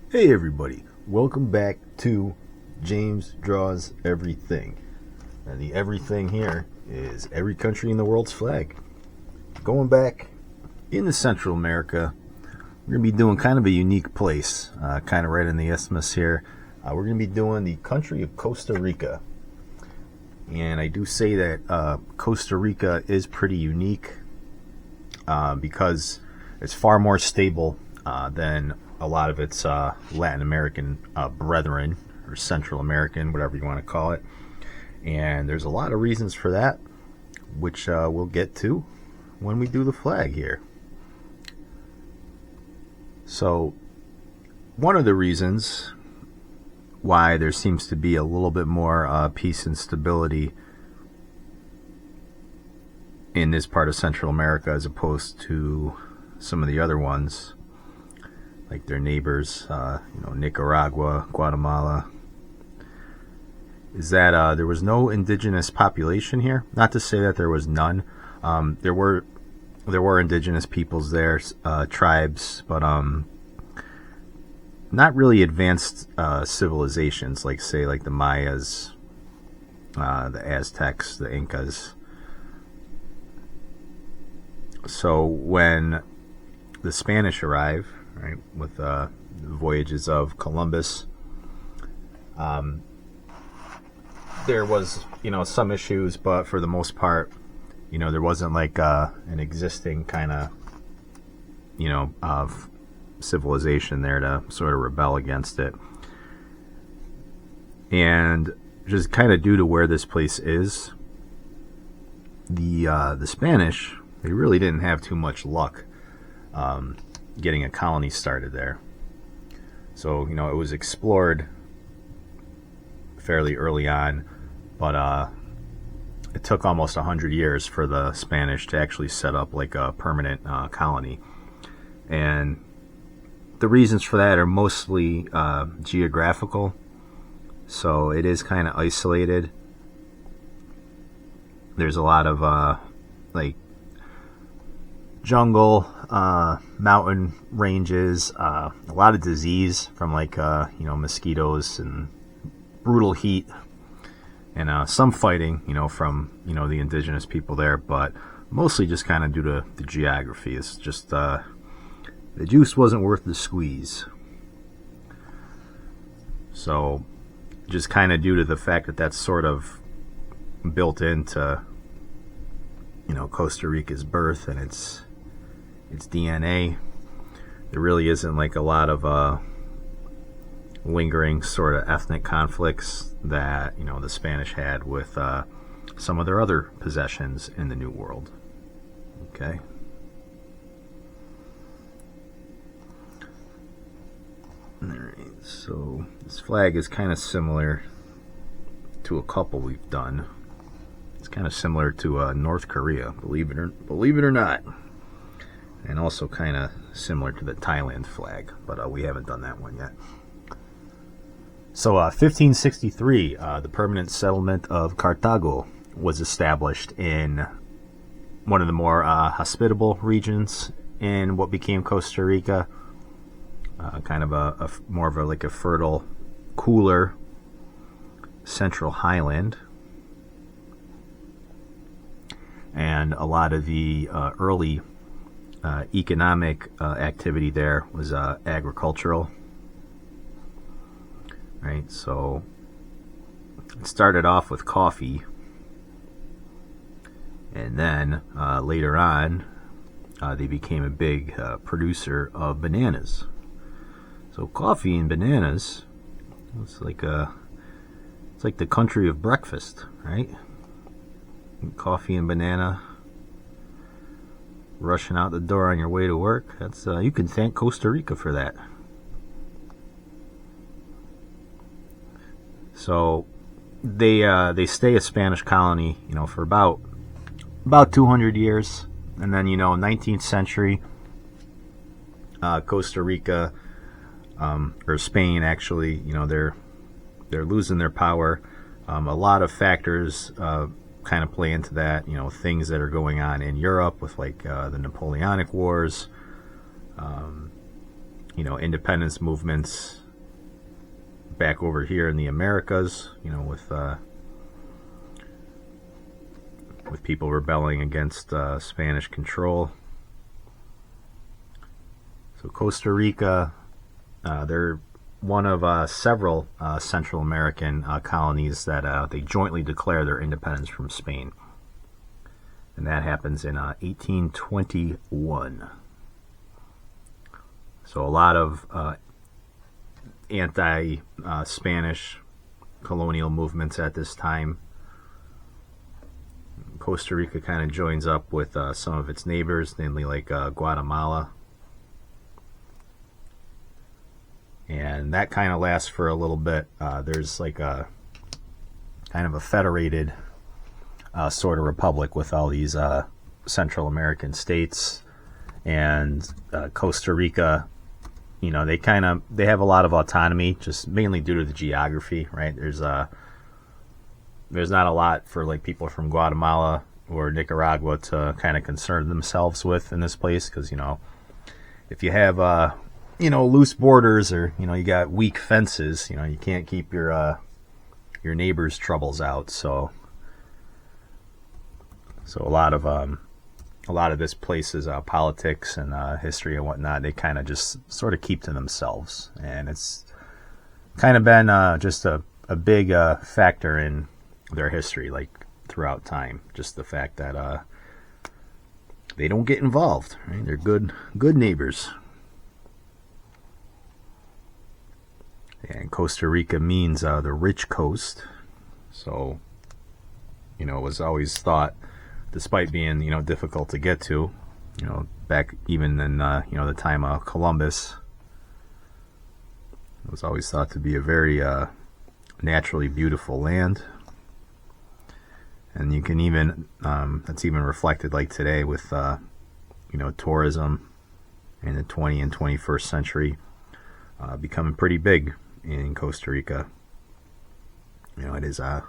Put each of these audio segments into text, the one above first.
Hey everybody, welcome back to James Draws Everything. And the everything here is every country in the world's flag. Going back into Central America, we're going to be doing kind of a unique place, kind of right in the isthmus here. We're going to be doing the country of Costa Rica. And I do say that Costa Rica is pretty unique because it's far more stable than a lot of its Latin American brethren, or Central American, whatever you want to call it. And there's a lot of reasons for that, which we'll get to when we do the flag here. So, one of the reasons why there seems to be a little bit more peace and stability in this part of Central America as opposed to some of the other ones, like their neighbors, Nicaragua, Guatemala, is that there was no indigenous population here. Not to say that there was none. There were indigenous peoples there, tribes, but not really advanced civilizations, like the Mayas, the Aztecs, the Incas. So when the Spanish arrive, right, with the voyages of Columbus, there was, some issues, but for the most part, there wasn't like an existing kind of civilization there to sort of rebel against it. And just kind of due to where this place is, the Spanish, they really didn't have too much luck getting a colony started there. So, it was explored fairly early on, but it took almost 100 years for the Spanish to actually set up like a permanent colony. And the reasons for that are mostly geographical. So it is kind of isolated. There's a lot of jungle, mountain ranges, a lot of disease from mosquitoes and brutal heat, and some fighting, from the indigenous people there, but mostly just kind of due to the geography. It's just the juice wasn't worth the squeeze. So just kind of due to the fact that that's sort of built into Costa Rica's birth and its DNA, there really isn't like a lot of lingering sort of ethnic conflicts that the Spanish had with some of their other possessions in the New World. Okay. Alright, so this flag is kind of similar to a couple we've done. It's kind of similar to North Korea, believe it or not, and also kind of similar to the Thailand flag, but we haven't done that one yet. So 1563, the permanent settlement of Cartago was established in one of the more hospitable regions in what became Costa Rica, kind of a more of a fertile, cooler central highland. And a lot of the early economic activity there was agricultural. Right, so it started off with coffee, and then later on they became a big producer of bananas. So coffee and bananas, it's like the country of breakfast, right? Coffee and banana, rushing out the door on your way to work. That's you can thank Costa Rica for that. So they stay a Spanish colony, for about 200 years, and then 19th century, Costa Rica, or Spain actually, they're losing their power. A lot of factors kind of play into that. Things that are going on in Europe with the Napoleonic Wars, independence movements back over here in the Americas, with people rebelling against Spanish control. So Costa Rica, they're one of several Central American colonies that they jointly declare their independence from Spain. And that happens in 1821. So a lot of anti-Spanish colonial movements at this time. Costa Rica kind of joins up with some of its neighbors, namely like Guatemala. And that kind of lasts for a little bit. There's like a kind of a federated sort of republic with all these Central American states, and Costa Rica, they have a lot of autonomy, just mainly due to the geography, right? There's not a lot for like people from Guatemala or Nicaragua to kind of concern themselves with in this place, because if you have loose borders, or you got weak fences, you can't keep your neighbors' troubles out. So a lot of this place's politics and history and whatnot, they kind of just sort of keep to themselves, and it's kind of been just a big factor in their history, like throughout time. Just the fact that they don't get involved, right? They're good neighbors. And Costa Rica means the rich coast. So, it was always thought, despite being, difficult to get to, back even in, the time of Columbus, it was always thought to be a very naturally beautiful land. And you can even, that's even reflected like today with, tourism in the 20th and 21st century becoming pretty big in Costa Rica. It is a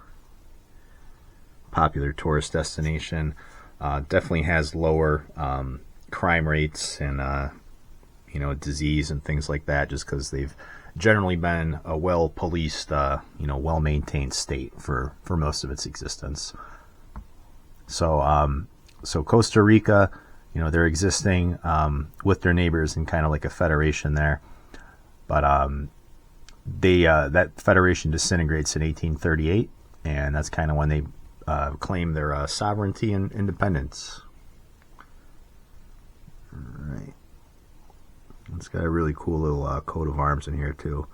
popular tourist destination. Definitely has lower crime rates and disease and things like that, just because they've generally been a well-policed, well-maintained state for most of its existence. So Costa Rica, they're existing with their neighbors in kind of like a federation there, but that federation disintegrates in 1838, and that's kind of when they claim their sovereignty and independence. All right. It's got a really cool little coat of arms in here too.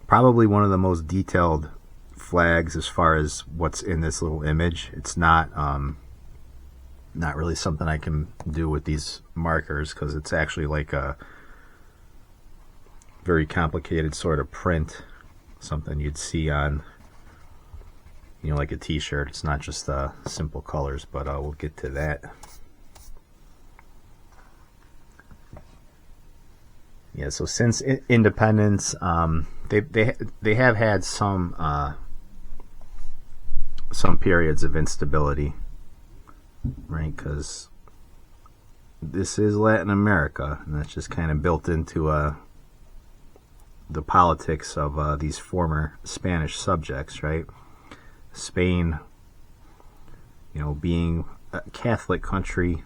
Probably one of the most detailed flags as far as what's in this little image. It's not really something I can do with these markers, because it's actually like a very complicated sort of print, something you'd see on like a t-shirt. It's not just simple colors, but we'll get to that. Yeah, so since independence, they have had some periods of instability, right? Because this is Latin America, and that's just kind of built into the politics of these former Spanish subjects, right? Spain, being a Catholic country,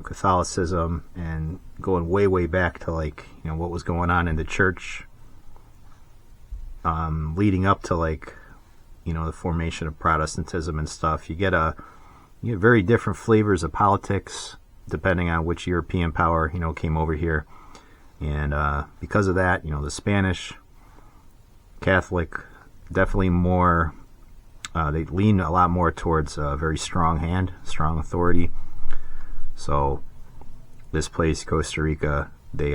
Catholicism, and going way back to what was going on in the church, leading up to the formation of Protestantism and stuff. You get very different flavors of politics depending on which European power came over here, and because of that, the Spanish Catholic definitely more. They lean a lot more towards a very strong hand, strong authority. So this place, Costa Rica, they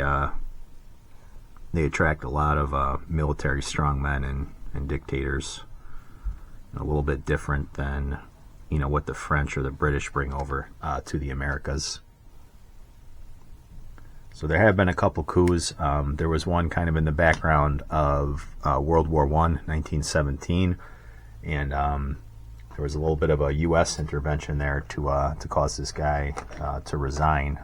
attract a lot of military strongmen and dictators. A little bit different than what the French or the British bring over to the Americas. So there have been a couple coups. There was one kind of in the background of World War I, 1917, and there was a little bit of a U.S. intervention there to cause this guy to resign.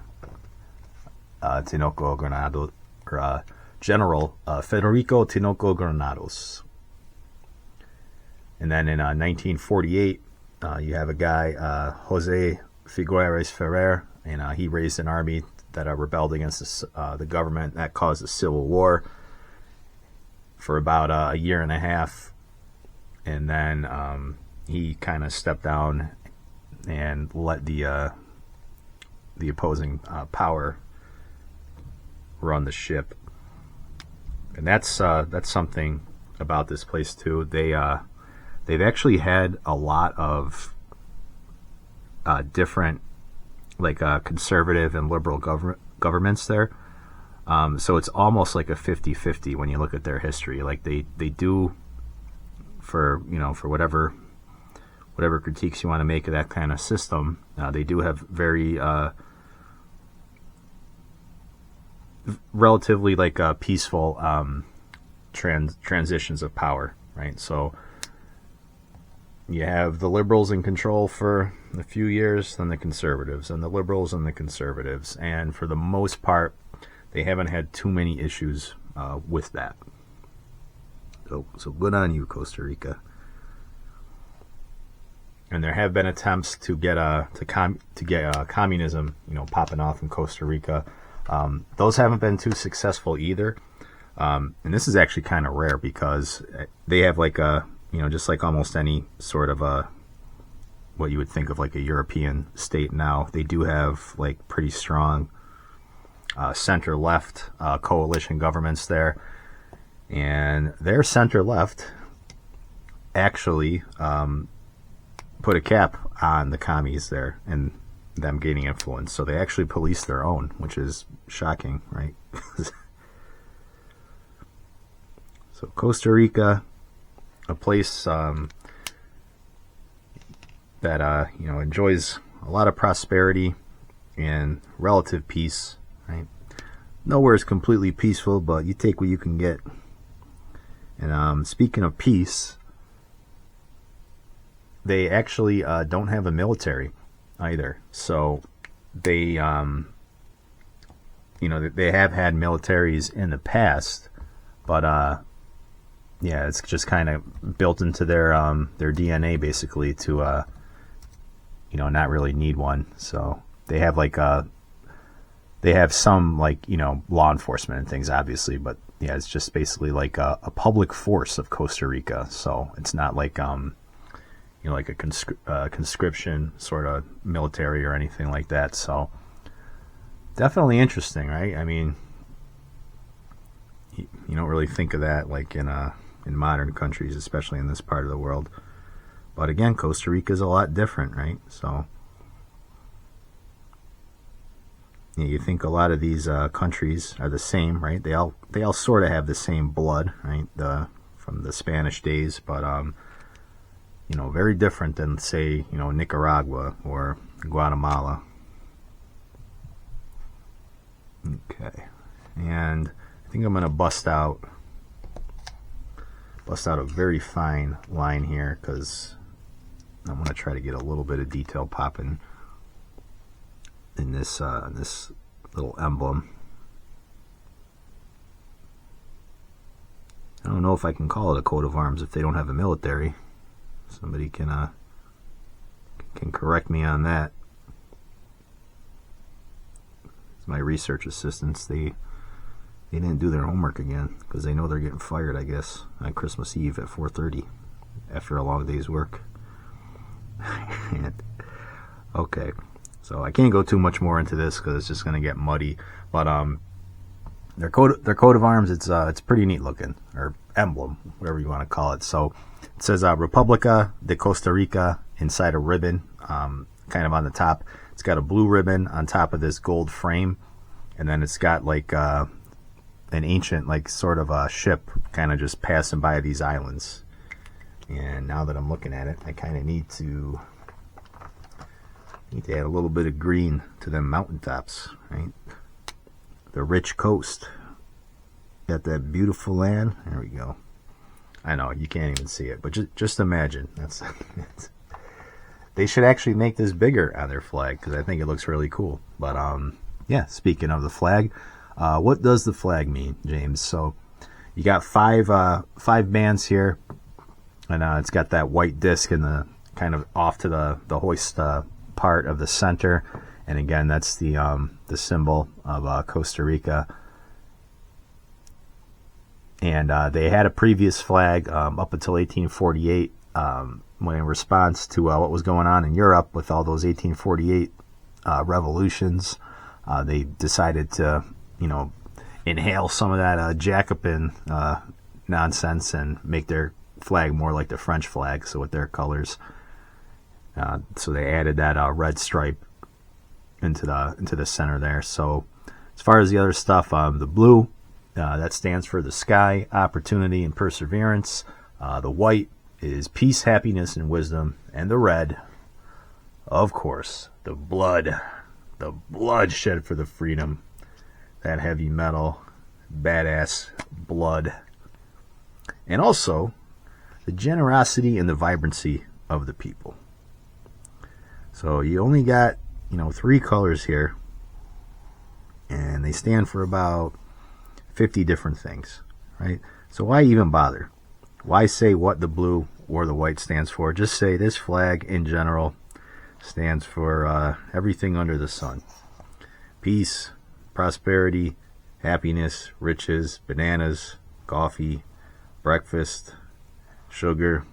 Tinoco or General Federico Tinoco Granados. And then in 1948, you have a guy, Jose Figueres Ferrer, and he raised an army that rebelled against the government. That caused a civil war for about a year and a half. And then he kind of stepped down and let the opposing power run the ship. And that's something about this place too. They've actually had a lot of different, like conservative and liberal governments there. So it's almost like a 50-50 when you look at their history. Like they do, for whatever critiques you want to make of that kind of system, they do have very relatively like peaceful transitions of power, right? So you have the liberals in control for a few years, then the conservatives, and the liberals and the conservatives, and for the most part, they haven't had too many issues with that. So good on you, Costa Rica. And there have been attempts to get communism, popping off in Costa Rica. Those haven't been too successful either. And this is actually kind of rare because they have like a, just like almost any sort of what you would think of like a European state now, they do have like pretty strong center-left coalition governments there. And their center-left actually put a cap on the commies there and them gaining influence. So they actually police their own, which is shocking, right? So Costa Rica, a place that enjoys a lot of prosperity and relative peace, right? Nowhere is completely peaceful, but you take what you can get. And speaking of peace, they actually don't have a military either. So they, they have had militaries in the past, but it's just kind of built into their DNA basically to not really need one. So they have they have some law enforcement and things obviously, but yeah, it's just basically like a public force of Costa Rica. So it's not like like a conscription sort of military or anything like that. So definitely interesting, right? I mean, you don't really think of that like in modern countries, especially in this part of the world. But again, Costa Rica is a lot different, right? So you think a lot of these countries are the same, right? They all sort of have the same blood, right? From the Spanish days, but very different than, say, Nicaragua or Guatemala. Okay, and I think I'm gonna bust out a very fine line here because I'm gonna try to get a little bit of detail popping in this little emblem. I don't know if I can call it a coat of arms if they don't have a military. Somebody can correct me on that. It's my research assistants. They didn't do their homework again because they know they're getting fired, I guess, on Christmas Eve at 4:30 after a long day's work. Okay, so I can't go too much more into this because it's just going to get muddy. But their coat of arms, it's pretty neat looking, or emblem, whatever you want to call it. So it says República de Costa Rica inside a ribbon, kind of on the top. It's got a blue ribbon on top of this gold frame, and then it's got like an ancient, like sort of a ship kind of just passing by these islands. And now that I'm looking at it, I kind of need to add a little bit of green to them mountaintops, right? The rich coast. Got that beautiful land. There we go. I know you can't even see it, but just imagine. That's they should actually make this bigger on their flag because I think it looks really cool. But yeah, speaking of the flag, What does the flag mean, James? So you got five bands here, and it's got that white disc in the kind of off to the hoist part of the center, and again, that's the symbol of Costa Rica. And they had a previous flag up until 1848, when in response to what was going on in Europe with all those 1848 revolutions, they decided to, inhale some of that Jacobin nonsense and make their flag more like the French flag, so with their colors. So they added that red stripe into the center there. So as far as the other stuff, the blue, that stands for the sky, opportunity, and perseverance. The white is peace, happiness, and wisdom. And the red, of course, the blood shed for the freedom. That heavy metal, badass blood. And also, the generosity and the vibrancy of the people. So you only got, 3 colors here. And they stand for about 50 different things, right? So why even bother? Why say what the blue or the white stands for? Just say this flag in general stands for everything under the sun. Peace, prosperity, happiness, riches, bananas, coffee, breakfast, sugar.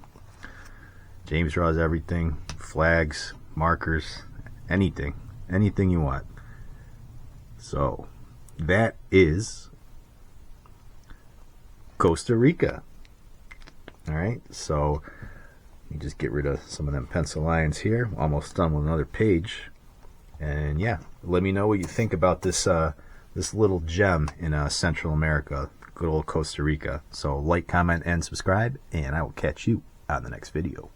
James draws everything. Flags, markers, anything you want. So that is Costa Rica. All right, so you just get rid of some of them pencil lines here. Almost done with another page. And yeah, let me know what you think about this this little gem in Central America, good old Costa Rica. So like, comment, and subscribe, and I will catch you on the next video.